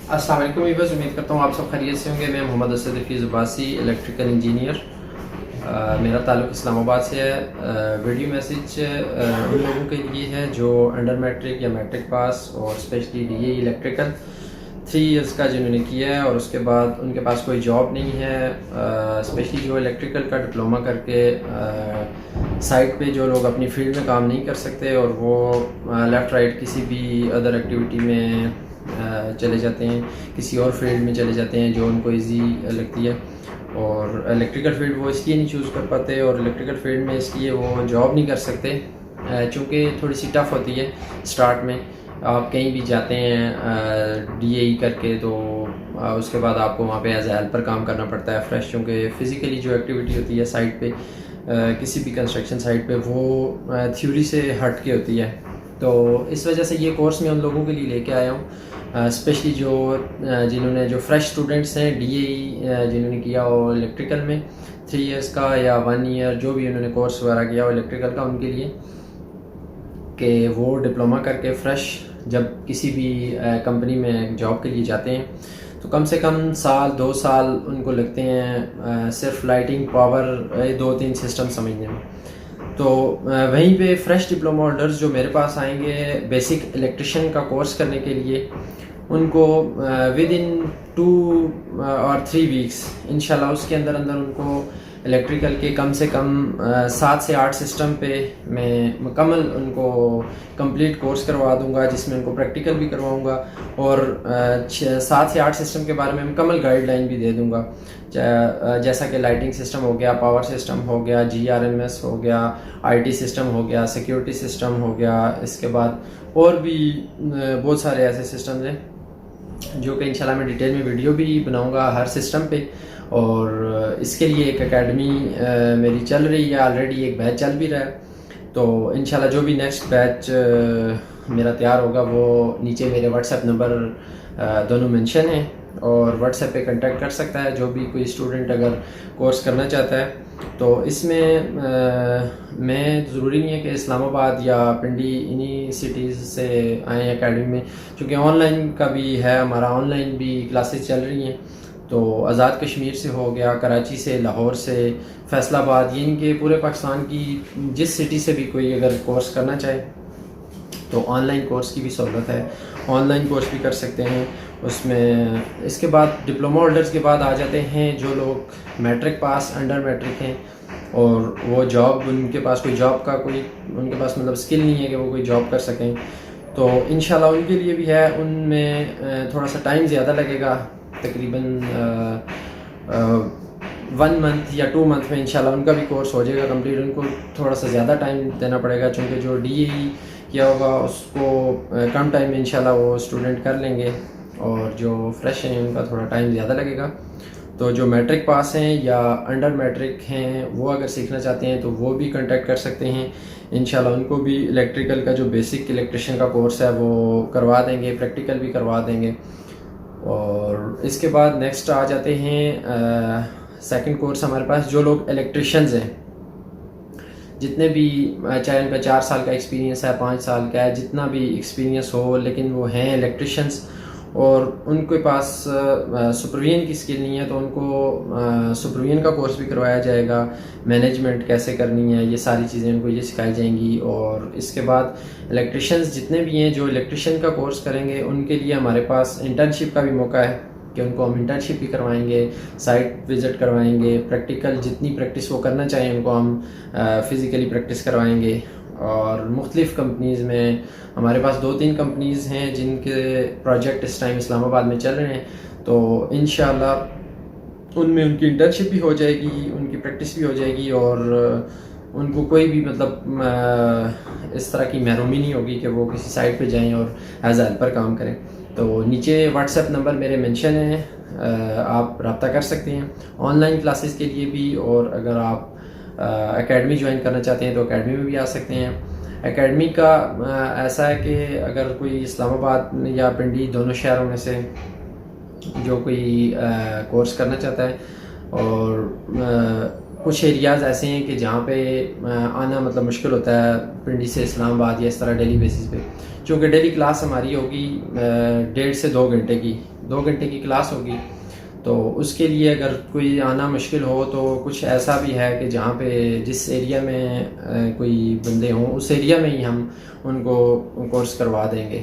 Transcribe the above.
السلام علیکم ویورز، امید کرتا ہوں آپ سب خیریت سے ہوں گے۔ میں محمد اسد حفیظ عباسی، الیکٹریکل انجینئر، میرا تعلق اسلام آباد سے ہے۔ ویڈیو میسیج ان لوگوں کے لیے ہے جو انڈر میٹرک یا میٹرک پاس اور specially D A electrical 3 years کا جنہوں نے کیا ہے اور اس کے بعد ان کے پاس کوئی جاب نہیں ہے، اسپیشلی جو الیکٹریکل کا ڈپلومہ کر کے سائٹ پہ جو لوگ اپنی فیلڈ میں کام نہیں کر سکتے اور وہ لیفٹ رائٹ کسی بھی ادر ایکٹیویٹی میں چلے جاتے ہیں، کسی اور فیلڈ میں چلے جاتے ہیں جو ان کو ایزی لگتی ہے، اور الیکٹریکل فیلڈ وہ اس لیے نہیں چوز کر پاتے اور الیکٹریکل فیلڈ میں اس لیے وہ جاب نہیں کر سکتے چونکہ تھوڑی سی ٹف ہوتی ہے سٹارٹ میں۔ آپ کہیں بھی جاتے ہیں ڈی اے ای کر کے تو اس کے بعد آپ کو وہاں پہ ایز اے ہیلپر کام کرنا پڑتا ہے فریش، چونکہ فزیکلی جو ایکٹیویٹی ہوتی ہے سائٹ پہ کسی بھی کنسٹرکشن سائٹ پہ وہ تھیوری سے ہٹ کے ہوتی ہے۔ تو اس وجہ سے یہ کورس میں ان لوگوں کے لیے لے کے آیا ہوں، اسپیشلی جنہوں نے جو فریش اسٹوڈنٹس ہیں ڈی اے ای جنہوں نے کیا ہو الیکٹریکل میں 3 ایئرس کا یا 1 ایئر جو بھی انہوں نے کورس وغیرہ کیا ہو الیکٹریکل کا، ان کے لیے کہ وہ ڈپلومہ کر کے فریش جب کسی بھی کمپنی میں جاب کے لیے جاتے ہیں تو کم سے کم 1-2 سال ان کو لگتے ہیں صرف لائٹنگ پاور 2-3 سسٹم سمجھنے میں۔ تو وہیں پہ فریش ڈپلومہ ہولڈرز جو میرے پاس آئیں گے بیسک الیکٹریشین کا کورس کرنے کے لیے، ان کو ود ان 2 اور 3 ویکس انشاءاللہ اس کے اندر ان کو الیکٹریکل کے کم سے کم 7 سے 8 سسٹم پہ میں مکمل ان کو کمپلیٹ کورس کروا دوں گا، جس میں ان کو پریکٹیکل بھی کرواؤں گا اور 7 سے 8 سسٹم کے بارے میں مکمل گائیڈ لائن بھی دے دوں گا، جیسا کہ لائٹنگ سسٹم ہو گیا، پاور سسٹم ہو گیا، GRMS ہو گیا، IT سسٹم ہو گیا، سیکیورٹی سسٹم ہو گیا، اس کے بعد اور بھی بہت سارے ایسے سسٹمز ہیں جو کہ انشاءاللہ میں ڈیٹیل میں ویڈیو بھی بناؤں گا ہر سسٹم پہ۔ اور اس کے لیے ایک اکیڈمی میری چل رہی ہے، آلریڈی ایک بیچ چل بھی رہا ہے، تو انشاءاللہ جو بھی نیکسٹ بیچ میرا تیار ہوگا وہ نیچے میرے واٹس ایپ نمبر دونوں مینشن ہیں اور واٹس ایپ پہ کنٹیکٹ کر سکتا ہے جو بھی کوئی اسٹوڈنٹ اگر کورس کرنا چاہتا ہے۔ تو اس میں میں ضروری نہیں ہے کہ اسلام آباد یا پنڈی انہی سٹیز سے آئیں اکیڈمی میں، چونکہ آن لائن کا بھی ہے، ہمارا آن لائن بھی کلاسز چل رہی ہیں، تو آزاد کشمیر سے ہو گیا، کراچی سے، لاہور سے، فیصل آباد، یعنی کہ پورے پاکستان کی جس سٹی سے بھی کوئی اگر کورس کرنا چاہے تو آن لائن کورس کی بھی سہولت ہے، آن لائن کورس بھی کر سکتے ہیں اس میں۔ اس کے بعد ڈپلومہ ہولڈرز کے بعد آ جاتے ہیں جو لوگ میٹرک پاس، انڈر میٹرک ہیں اور وہ جاب ان کے پاس کوئی جاب کا کوئی ان کے پاس مطلب سکل نہیں ہے کہ وہ کوئی جاب کر سکیں، تو انشاءاللہ ان کے لیے بھی ہے۔ ان میں تھوڑا سا ٹائم زیادہ لگے گا، تقریباً 1 منتھ یا 2 منتھ میں انشاءاللہ ان کا بھی کورس ہو جائے گا کمپلیٹ۔ ان کو تھوڑا سا زیادہ ٹائم دینا پڑے گا چونکہ جو ڈی اے کیا ہوگا اس کو کم ٹائم میں انشاءاللہ وہ اسٹوڈنٹ کر لیں گے، اور جو فریش ہیں ان کا تھوڑا ٹائم زیادہ لگے گا۔ تو جو میٹرک پاس ہیں یا انڈر میٹرک ہیں وہ اگر سیکھنا چاہتے ہیں تو وہ بھی کنٹیکٹ کر سکتے ہیں، انشاءاللہ ان کو بھی الیکٹریکل کا جو بیسک الیکٹریشین کا کورس ہے وہ کروا دیں گے، پریکٹیکل بھی کروا دیں گے۔ اور اس کے بعد نیکسٹ آ جاتے ہیں سیکنڈ کورس ہمارے پاس، جو لوگ الیکٹریشنز ہیں جتنے بھی، چاہے ان کا 4 سال کا ایکسپیرینس ہے، 5 سال کا ہے، جتنا بھی ایکسپیرینس ہو، لیکن وہ ہیں الیکٹریشنز اور ان کے پاس سپروین کی سکل نہیں ہے، تو ان کو سپروین کا کورس بھی کروایا جائے گا، مینجمنٹ کیسے کرنی ہے، یہ ساری چیزیں ان کو یہ سکھائی جائیں گی۔ اور اس کے بعد الیکٹریشنز جتنے بھی ہیں جو الیکٹریشین کا کورس کریں گے ان کے لیے ہمارے پاس انٹرنشپ کا بھی موقع ہے کہ ان کو ہم انٹرنشپ بھی کروائیں گے، سائٹ وزٹ کروائیں گے، پریکٹیکل جتنی پریکٹس وہ کرنا چاہیں ان کو ہم فزیکلی پریکٹس کروائیں گے۔ اور مختلف کمپنیز میں ہمارے پاس 2-3 کمپنیز ہیں جن کے پروجیکٹ اس ٹائم اسلام آباد میں چل رہے ہیں، تو انشاءاللہ ان میں ان کی انٹرنشپ بھی ہو جائے گی، ان کی پریکٹس بھی ہو جائے گی، اور ان کو کوئی بھی مطلب اس طرح کی محرومی نہیں ہوگی کہ وہ کسی سائٹ پہ جائیں اور ایز اے ہیلپر کام کریں۔ تو نیچے واٹس ایپ نمبر میرے مینشن ہیں، آپ رابطہ کر سکتے ہیں آن لائن کلاسز کے لیے بھی، اور اگر آپ اکیڈمی جوائن کرنا چاہتے ہیں تو اکیڈمی میں بھی آ سکتے ہیں۔ اکیڈمی کا ایسا ہے کہ اگر کوئی اسلام آباد یا پنڈی دونوں شہروں میں سے جو کوئی کورس کرنا چاہتا ہے اور کچھ ایریاز ایسے ہیں کہ جہاں پہ آنا مطلب مشکل ہوتا ہے پنڈی سے اسلام آباد یا اس طرح ڈیلی بیسس پہ. چونکہ ڈیلی کلاس ہماری ہوگی 1.5 سے 2 گھنٹے کی 2 گھنٹے کی کلاس ہوگی، تو اس کے لیے اگر کوئی آنا مشکل ہو تو کچھ ایسا بھی ہے کہ جہاں پہ جس ایریا میں کوئی بندے ہوں اس ایریا میں ہی ہم ان کو کورس کروا دیں گے.